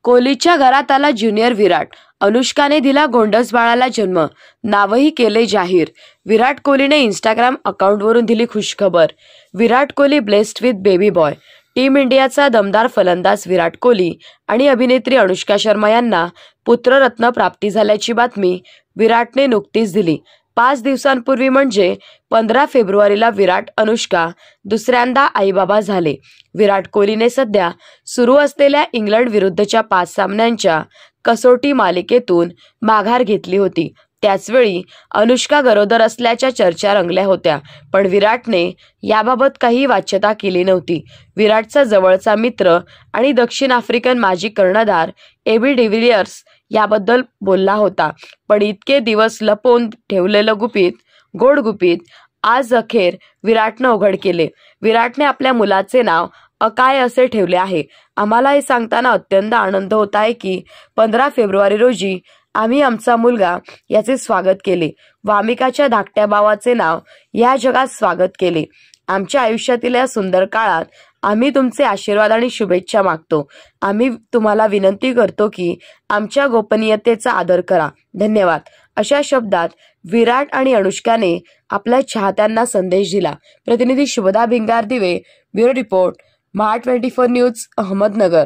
कोहलीच्या घरात आला ज्युनियर विराट. अनुष्काने दिला गोंडस बाळाला जन्म, नावही केले जाहीर. विराट कोहलीने इंस्टाग्राम अकाउंटवरून दिली खुशखबर. Virat Kohli blessed with baby boy. Team इंडियाचा दमदार फलंदाज विराट कोहली आणि अभिनेत्री अनुष्का शर्मा यांना पुत्ररत्न प्राप्ती झाल्याची बातमी विराटने नुकतीच दिली. 5 दिवसांपूर्वी म्हणजे 15 फेब्रुवारीला विराट अनुष्का दुसऱ्यांदा आईबाबा झाले. विराट कोहलीने सध्या सुरू असलेल्या इंग्लंड विरुद्धच्या 5 सामन्यांच्या कसोटी मालिकेतून माघार घेतली होती. त्याचवेळी अनुष्का गरोदर असल्याच्या चर्चा रंगल्या होत्या, पण विराटने याबाबत काही वाच्यता केली नव्हती. विराटचा जवळचा मित्र आणि दक्षिण आफ्रिकन माजी कर्णधार एबी डिव्हिलियर्स याबद्दल बोलला होता, पण इतके दिवस लपवून ठेवलेलं गोड गुपित आज अखेर विराटनं उघड केले. विराटने आपल्या मुलाचे नाव अकाय असे ठेवले आहे. आम्हाला हे सांगताना अत्यंत आनंद होत आहे की 15 फेब्रुवारी रोजी आम्ही आमचा मुलगा याचे स्वागत केले. वामिकाच्या धाकट्या भावाचे नाव या जगात स्वागत केले. आमच्या आयुष्यातील या सुंदर काळात आम्ही तुमचे आशीर्वाद आणि शुभेच्छा मागतो. आम्ही तुम्हाला विनंती करतो की आमच्या गोपनीयतेचा आदर करा. धन्यवाद. अशा शब्दात विराट आणि अनुष्काने आपल्या चाहत्यांना संदेश दिला. प्रतिनिधी शुभदा भिंगार दिवे, ब्युरो रिपोर्ट, महा 24 न्यूज, अहमदनगर.